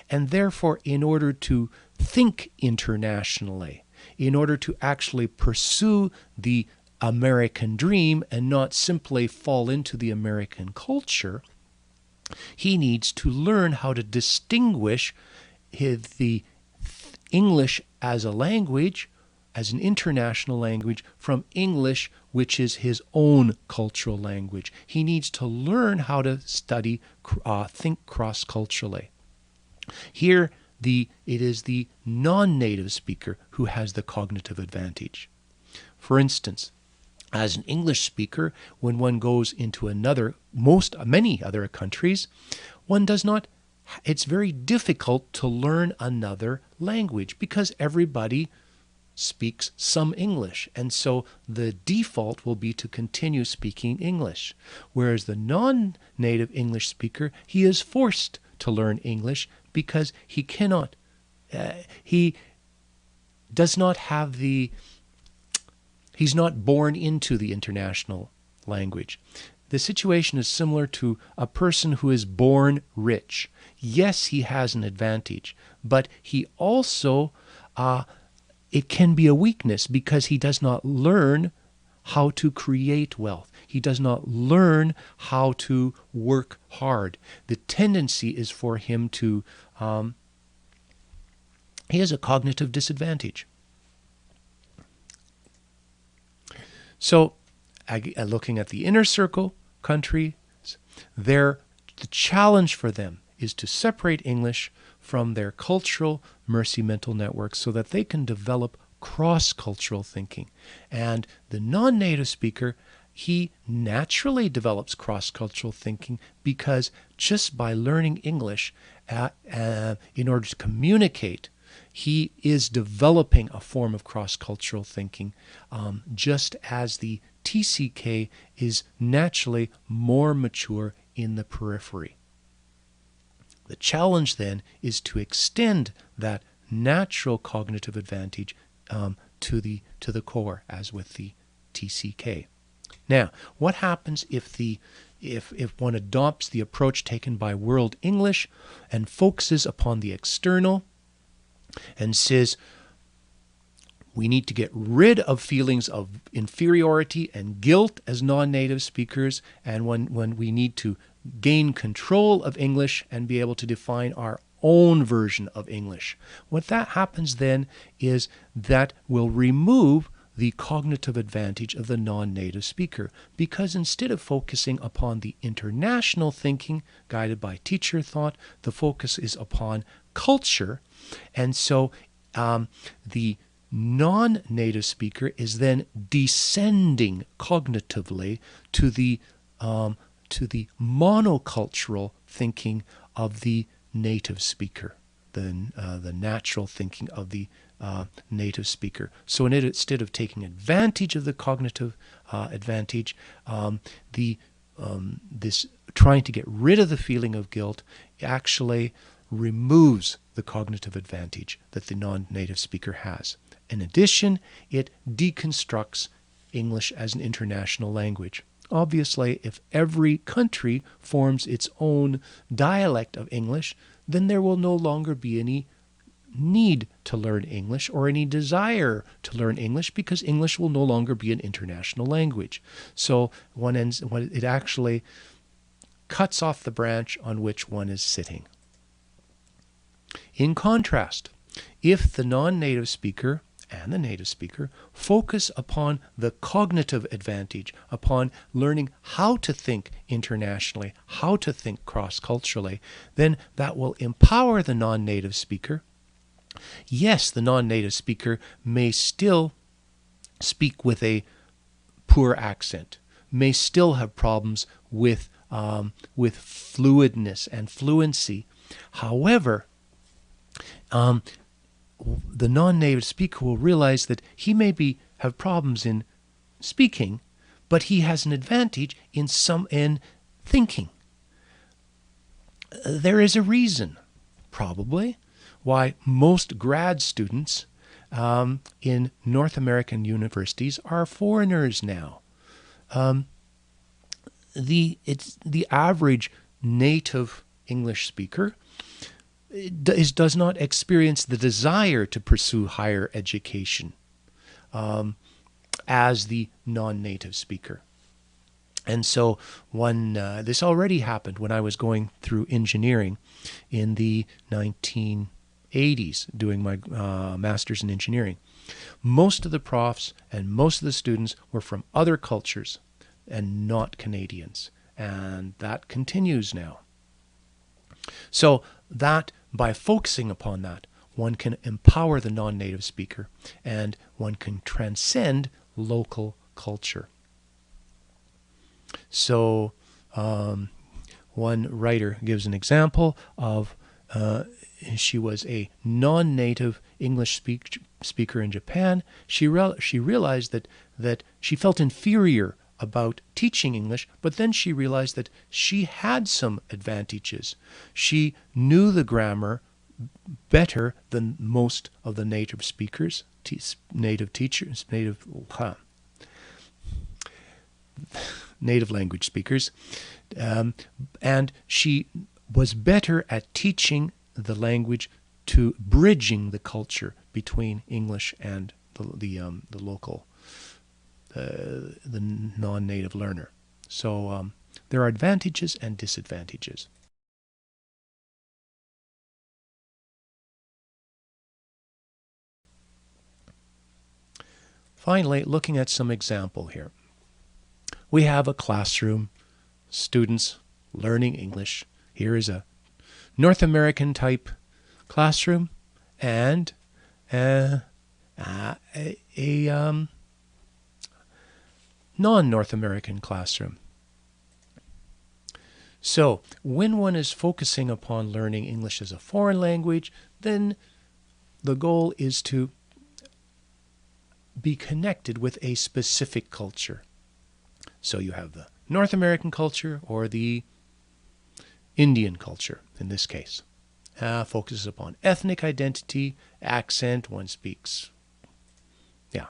And therefore, in order to think internationally, in order to actually pursue the American dream and not simply fall into the American culture, he needs to learn how to distinguish the English as a language, as an international language, from English, which is his own cultural language. He needs to learn how to think cross-culturally. Here, it is the non-native speaker who has the cognitive advantage. For instance, as an English speaker, when one goes into many other countries, it's very difficult to learn another language because everybody speaks some English, and so the default will be to continue speaking English. Whereas the non-native English speaker, he is forced to learn English because he cannot, he does not have he's not born into the international language. The situation is similar to a person who is born rich. Yes, he has an advantage, but he also, it can be a weakness because he does not learn how to create wealth. He does not learn how to work hard. The tendency is for him to, he has a cognitive disadvantage. So, looking at the inner circle countries, the challenge for them is to separate English from their cultural mercy mental networks so that they can develop cross-cultural thinking. And the non-native speaker, he naturally develops cross-cultural thinking because just by learning English in order to communicate, he is developing a form of cross-cultural thinking, just as the TCK is naturally more mature in the periphery. The challenge then is to extend that natural cognitive advantage to the core, as with the TCK. Now, what happens if one adopts the approach taken by World English and focuses upon the external and says, we need to get rid of feelings of inferiority and guilt as non-native speakers, and when we need to gain control of English and be able to define our own version of English. What that happens then is that will remove the cognitive advantage of the non-native speaker, because instead of focusing upon the international thinking guided by teacher thought, the focus is upon culture. And so the non-native speaker is then descending cognitively to the monocultural thinking of the native speaker, the natural thinking of the native speaker. So instead of taking advantage of the cognitive advantage, this trying to get rid of the feeling of guilt actually removes the cognitive advantage that the non-native speaker has. In addition, it deconstructs English as an international language. Obviously, if every country forms its own dialect of English, then there will no longer be any need to learn English or any desire to learn English, because English will no longer be an international language. So it actually cuts off the branch on which one is sitting. In contrast, if the non-native speaker and the native speaker focus upon the cognitive advantage, upon learning how to think internationally, how to think cross-culturally, then that will empower the non-native speaker. Yes, the non-native speaker may still speak with a poor accent, may still have problems with fluidness and fluency. However, the non-native speaker will realize that he may have problems in speaking, but he has an advantage in thinking. There is a reason, probably, why most grad students in North American universities are foreigners now. The average native English speaker does not experience the desire to pursue higher education as the non-native speaker. And so this already happened when I was going through engineering in the 1980s, doing my master's in engineering. Most of the profs and most of the students were from other cultures and not Canadians. And that continues now. So that by focusing upon that, one can empower the non-native speaker and one can transcend local culture. So one writer gives an example of she was a non-native English speaker in Japan. She realized that she felt inferior about teaching English, but then she realized that she had some advantages. She knew the grammar better than most of the native speakers, native language speakers, and she was better at teaching the language, to bridging the culture between English and the local, the non-native learner. So there are advantages and disadvantages. Finally, looking at some example here. We have a classroom, students learning English. Here is a North American type classroom and a non-North American classroom. So when one is focusing upon learning English as a foreign language, then the goal is to be connected with a specific culture. So you have the North American culture or the Indian culture in this case. Focuses upon ethnic identity, accent, one speaks. Yeah.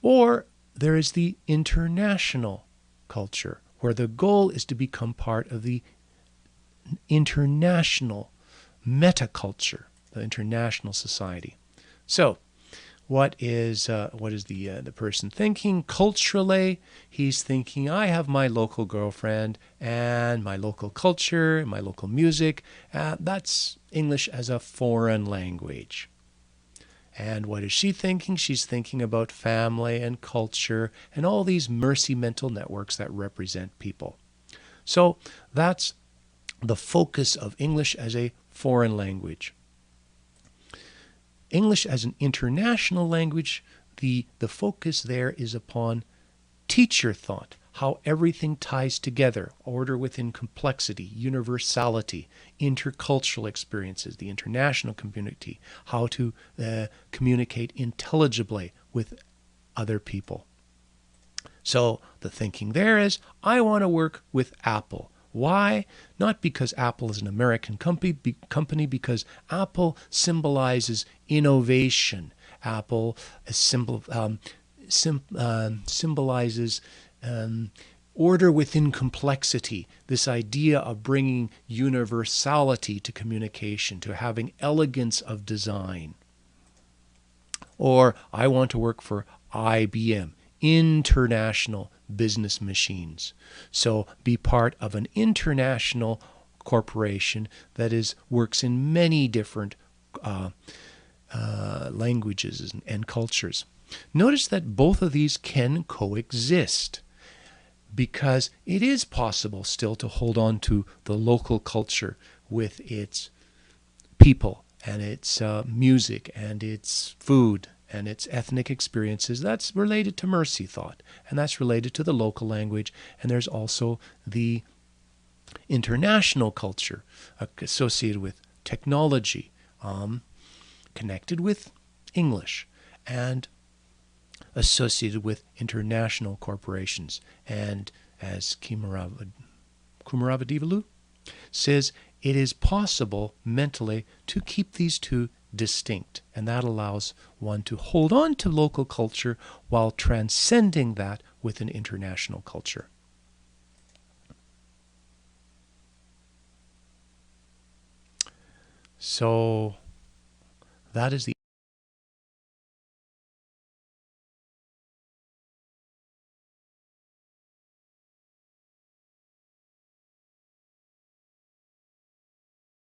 Or there is the international culture, where the goal is to become part of the international metaculture, the international society. So what is the person thinking? Culturally, he's thinking, I have my local girlfriend and my local culture, my local music. That's English as a foreign language. And what is she thinking? She's thinking about family and culture and all these mercy mental networks that represent people. So that's the focus of English as a foreign language. English as an international language, the focus there is upon teacher thought, how everything ties together, order within complexity, universality, intercultural experiences, the international community, how to communicate intelligibly with other people. So the thinking there is, I want to work with Apple. Why? Not because Apple is an American company, because Apple symbolizes innovation. Apple symbolizes order within complexity, this idea of bringing universality to communication, to having elegance of design. Or I want to work for IBM, international business machines. So be part of an international corporation that works in many different languages and cultures. Notice that both of these can coexist, because it is possible still to hold on to the local culture with its people and its music and its food and its ethnic experiences. That's related to mercy thought, and that's related to the local language. And there's also the international culture associated with technology, connected with English, and associated with international corporations. And as Kumaravadevalu says, it is possible mentally to keep these two distinct, and that allows one to hold on to local culture while transcending that with an international culture. So that is the